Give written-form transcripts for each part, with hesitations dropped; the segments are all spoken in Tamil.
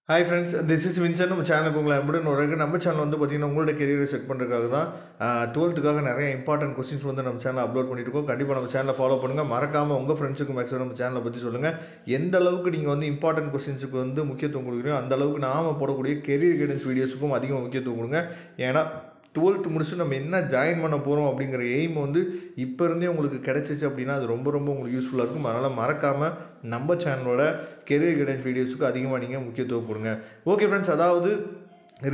Hi friends, this is Vincent. நம்ம சேனலுக்கு உங்களை அன்புடன் வரவேற்கிறேன். நம்ம சேனல் வந்து பார்த்தீங்கன்னா உங்களோட கெரியரை செக் பண்ணுறதுக்காக தான் 12th நிறைய இம்பார்ட்டன்ட் கொஸ்டின்ஸ் வந்து நம்ம சேனலில் அப்லோட் பண்ணிட்டு இருக்கோம். கண்டிப்பாக நம்ம சேனலை ஃபாலோ பண்ணுங்கள். மறக்காமல் உங்கள் ஃப்ரெண்ட்ஸுக்கு மேக்ஸிமம் நம்ம சேனலை பற்றி சொல்லுங்கள். எந்த அளவுக்கு நீங்கள் வந்து இம்பார்ட்டன்ட் கொஸ்டின்ஸுக்கு வந்து முக்கியத்துவம் கொடுக்குறீங்க அந்த அளவுக்கு நாம் போடக்கூடிய கெரியர் கைடன்ஸ் வீடியோஸுக்கும் அதிகமாக முக்கியத்துவம் கொடுங்க. ஏன்னா 12th முடிச்சு நம்ம என்ன ஜாயின் பண்ண போகிறோம் அப்படிங்கிற எய்ம் வந்து இப்போ இருந்தே உங்களுக்கு கிடைச்சிச்சு அப்படின்னா அது ரொம்ப உங்களுக்கு யூஸ்ஃபுல்லாக இருக்கும். அதனால் மறக்காமல் நம்ம சேனலோட கெரியர் கைடன்ஸ் வீடியோஸுக்கு அதிகமாக நீங்கள் முக்கியத்துவம் கொடுங்க. ஓகே ஃப்ரெண்ட்ஸ், அதாவது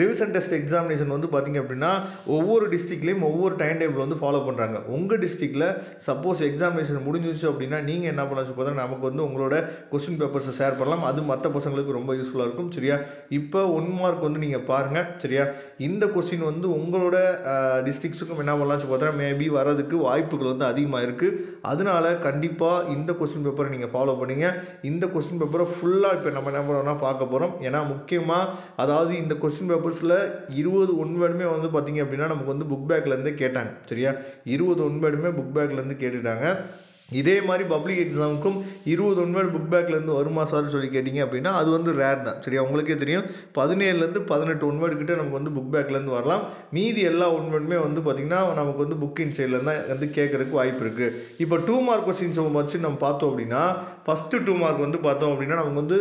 ரிவிஷன் டெஸ்ட் எக்ஸாமினேஷன் வந்து பார்த்திங்க அப்படின்னா ஒவ்வொரு டிஸ்ட்ரிக்ட்லேயும் ஒவ்வொரு டைம் டேபிள் வந்து ஃபாலோ பண்ணுறாங்க. உங்கள் டிஸ்ட்ரிக்டில் சப்போஸ் எக்ஸாமினேஷன் முடிஞ்சிச்சு அப்படின்னா நீங்கள் என்ன பண்ணலாம் பார்த்தா நமக்கு வந்து உங்களோட கொஸ்டின் பேப்பர்ஸை ஷேர் பண்ணலாம். அது மற்ற பசங்களுக்கு ரொம்ப யூஸ்ஃபுல்லாக இருக்கும். சரியா, இப்போ 1 மார்க் வந்து நீங்கள் பாருங்கள். சரியா, இந்த கொஸ்டின் வந்து உங்களோட டிஸ்ட்ரிக்ஸுக்கும் என்ன பண்ணலாம்னு பார்த்தா மேபி வரதுக்கு வாய்ப்புகள் வந்து அதிகமாக இருக்குது. அதனால கண்டிப்பாக இந்த கொஸ்டின் பேப்பரை நீங்கள் ஃபாலோ பண்ணிங்க. இந்த கொஸ்டின் பேப்பரை ஃபுல்லாக இப்போ நம்ம என்ன பண்ணோம்னா பார்க்க போகிறோம். ஏன்னா முக்கியமாக அதாவது இந்த கொஸ்டின் பேப்பர்ஸில் 20 ஒன்வேர்டுமே வந்து பார்த்திங்க அப்படின்னா நமக்கு வந்து புக் பேக்லேருந்தே கேட்டாங்க. சரியா, 20 ஒன்வேர்டுமே புக் பேக்லேருந்து கேட்டுட்டாங்க. இதே மாதிரி பப்ளிக் எக்ஸாமுக்கும் 20 ஒன்வேர்டு புக் பேக்லேருந்து வருமா சார் சொல்லி கேட்டிங்க அப்படின்னா அது வந்து ரேர் தான். சரியா, உங்களுக்கே தெரியும் 17லேருந்து 18 ஒன்வேர்டு கிட்டே நமக்கு வந்து புக் பேக்லேருந்து வரலாம். மீதி எல்லா ஒன்வேர்டுமே வந்து பார்த்திங்கன்னா நமக்கு வந்து புக் இன்சைடில் தான் வந்து கேட்குறதுக்கு வாய்ப்பு இருக்குது. இப்போ 2 மார்க் கொஸ்டின்ஸ் வச்சு நம்ம பார்த்தோம் அப்படின்னா ஃபஸ்ட்டு 2 மார்க் வந்து பார்த்தோம் அப்படின்னா நமக்கு வந்து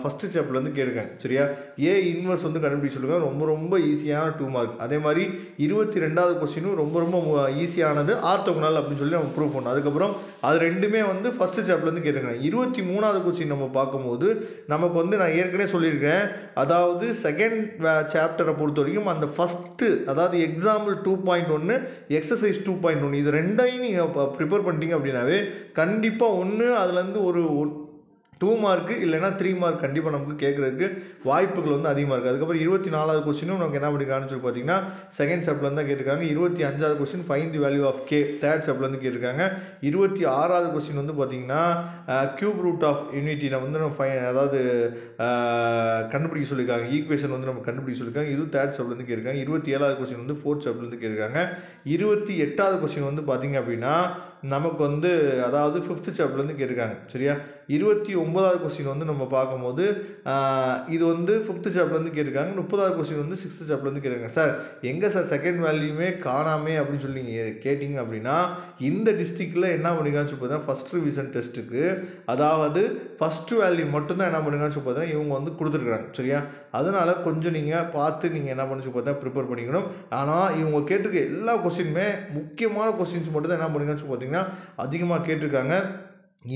ஃபஸ்ட்டு சாப்டர்லேருந்து கேட்குறாங்க. சரியா, ஏ இன்வர்ஸ் வந்து கண்டுபிடிச்சு சொல்லுங்கள். ரொம்ப ஈஸியான 2 மார்க். அதே மாதிரி 22வது கொஸ்டினும் ரொம்ப ஈஸியானது ஆர்த்தோகனல் அப்படின்னு சொல்லி நம்ம ப்ரூவ் பண்ணோம். அதுக்கப்புறம் அது ரெண்டுமே வந்து ஃபஸ்ட்டு சாப்டர்லேருந்து கேட்டுருக்காங்க. 23வது கொஸ்டின் நம்ம பார்க்கும்போது நமக்கு வந்து நான் ஏற்கனவே சொல்லியிருக்கேன், அதாவது செகண்ட் சாப்டரை பொறுத்த வரைக்கும் அந்த ஃபஸ்ட்டு அதாவது எக்ஸாம்பிள் 2.1 எக்ஸசைஸ் 2.1 இது ரெண்டையும் நீங்கள் ப்ரிப்பேர் பண்ணிட்டீங்க அப்படின்னாவே கண்டிப்பாக ஒன்று அதுலேருந்து ஒரு 2 மார்க்கு இல்லைனா 3 மார்க் கண்டிப்பாக நமக்கு கேட்குறதுக்கு வாய்ப்புகள் வந்து அதிகமாக இருக்குது. அதுக்கப்புறம் 24வது கொஸ்டினும் நமக்கு என்ன பண்ணி காமிச்சு பார்த்தீங்கன்னா செகண்ட் சாப்டர்லேருந்து தான் கேட்டிருக்காங்க. 25வது question find the value of K third சாப்டர்லேருந்து கேட்டிருக்காங்க. 26வது கொஸ்டின் வந்து பார்த்திங்கன்னா கியூப் ரூட் ஆஃப் யூனிட்டியை வந்து நம்ம அதாவது கண்டுபிடிக்க சொல்லியிருக்காங்க. ஈக்குவேஷன் வந்து நம்ம கண்டுபிடிக்க சொல்லியிருக்காங்க. இது தேர்ட் சாப்டர்லேருந்து கேட்டிருக்காங்க. 27வது கொஸ்டின் வந்து ஃபோர்த் சாப்டர்லேருந்து கேட்டிருக்காங்க. 28வது கொஸ்டின் வந்து பார்த்திங்க அப்படின்னா நமக்கு வந்து அதாவது 5th சாப்டர்லேருந்து கேட்டிருக்காங்க. சரியா, 29வது கொஸ்டின் வந்து நம்ம பார்க்கும்போது இது வந்து 5th சாப்டர்லேருந்து கேட்டிருக்காங்க. 30வது கொஸ்டின் வந்து 6th சாப்டர்லேருந்து கேட்டிருக்காங்க. சார் எங்கே சார் செகண்ட் வேல்யூமே காணாமே அப்படின்னு சொல்லி நீங்கள் கேட்டிங்க அப்படின்னா இந்த டிஸ்ட்ரிக்டில் என்ன பண்ணிக்காச்சு பார்த்தா ஃபஸ்ட் ரிவிஷன் டெஸ்ட்டுக்கு அதாவது ஃபஸ்ட்டு வேல்யூ மட்டும்தான் என்ன பண்ணிக்காச்சு பார்த்தா இவங்க வந்து கொடுத்துருக்குறாங்க. சரியா, அதனால் கொஞ்சம் நீங்கள் பார்த்து நீங்கள் என்ன பண்ணிச்சு பார்த்தா ப்ரிப்பேர் பண்ணிக்கணும். ஆனால் இவங்க கேட்டிருக்க எல்லா கொஸ்டினுமே முக்கியமான கொஸ்டின்ஸ் மட்டும் தான் என்ன பண்ணிக்காச்சு பார்த்தீங்கன்னா அதிகமாக கேட்டிருக்காங்க.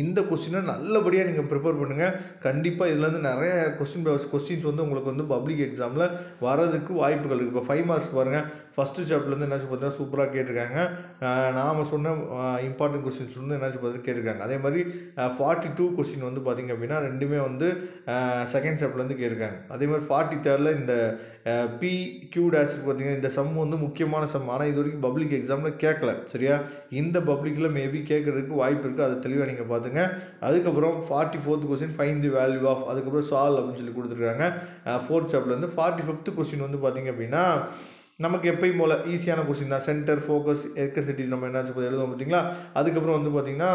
இந்த கொஸ்டினை நல்லபடியாக நீங்கள் ப்ரிப்பேர் பண்ணுங்கள். கண்டிப்பாக இதுலேருந்து நிறைய கொஸ்டின்ஸ் வந்து உங்களுக்கு வந்து பப்ளிக் எக்ஸாமில் வரதுக்கு வாய்ப்புகள் இருக்குது. இப்போ 5 மார்க்ஸ் பாருங்கள், ஃபஸ்ட்டு சாப்டர்லேருந்து என்னாச்சு பார்த்தீங்கன்னா சூப்பராக கேட்டிருக்காங்க. நாம் சொன்ன இம்பார்ட்டன்ட் கொஸ்டின்ஸ் வந்து என்னாச்சு பார்த்தீங்கன்னா கேட்டிருக்காங்க. அதே மாதிரி 42 கொஸ்டின் வந்து பார்த்திங்க அப்படின்னா ரெண்டுமே வந்து செகண்ட் சாப்டர்லேருந்து கேட்டிருக்காங்க. அதே மாதிரி 43ல் இந்த பி கியூ டேஷ் பார்த்தீங்கன்னா இந்த சம் வந்து முக்கியமான சம். ஆனால் இது வரைக்கும் பப்ளிக் எக்ஸாமில் கேட்கல. சரியா, இந்த பப்ளிக்கில் மேபி கேட்குறதுக்கு வாய்ப்பு இருக்குது. அதை தெளிவாக நீங்கள் பார்த்துங்க. அதுக்கப்புறம் 44th question find the value of அதுக்கப்புறம் சால்வ் அப்படின்னு சொல்லி கொடுத்துருக்காங்க 4th சாப்டர்லேருந்து. 45th கொஸ்டின் வந்து பார்த்திங்க அப்படின்னா நமக்கு எப்பயும் போல் ஈஸியான கொஸ்டின் தான். சென்டர் ஃபோக்கஸ் எலக்ட்ரிசிட்டி நம்ம என்னாச்சு எழுதுவோம் பார்த்தீங்களா. அதுக்கப்புறம் வந்து பார்த்திங்கன்னா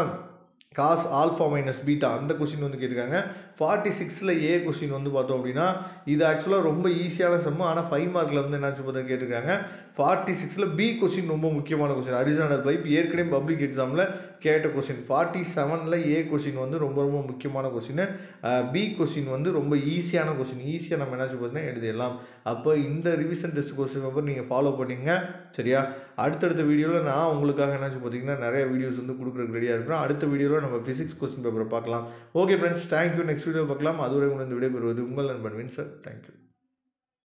காஸ் ஆல்ஃபா மைனஸ் பீட்டா அந்த கொஸ்டின் வந்து கேட்டிருக்காங்க. 46ல் ஏ கொஸ்டின் வந்து பார்த்தோம் அப்படின்னா இது ஆக்சுவலாக ரொம்ப ஈஸியான சம். ஆனால் 5 மார்க்கில் வந்து என்னாச்சு பார்த்தா கேட்டிருக்காங்க. 46ல் பி கொஸ்டின் ரொம்ப முக்கியமான கொஸ்டின். ஹரிசாண்டல் பைப் ஏற்கனவே பப்ளிக் எக்ஸாமில் கேட்ட கொஸ்டின். 47ல் ஏ கொஸ்டின் வந்து ரொம்ப முக்கியமான கொஸ்டின். பி கொஸ்டின் வந்து ரொம்ப ஈஸியான கொஸ்டின். ஈஸியாக நம்ம என்னாச்சு பார்த்தீங்கன்னா எழுதிடலாம். அப்போ இந்த ரிவிஷன் டெஸ்ட் கொஸ்டின் பேப்பர் நீங்கள் ஃபாலோ பண்ணிங்க. சரியா, அடுத்தடுத்த வீடியோவில் நான் உங்களுக்காக என்னாச்சு பார்த்தீங்கன்னா நிறைய வீடியோஸ் வந்து கொடுக்குறதுக்கு ரெடியாக இருக்கிறோம். அடுத்த வீடியோவில் நம்ம ஃபிசிக்ஸ் கொஸ்டின் பேப்பரை பார்க்கலாம். Okay friends, thank you. Next video பார்க்கலாம். அதுவரை உங்களுக்கு விடைபெறுவது உங்கள் நண்பன் வின்சர். தேங்க்யூ.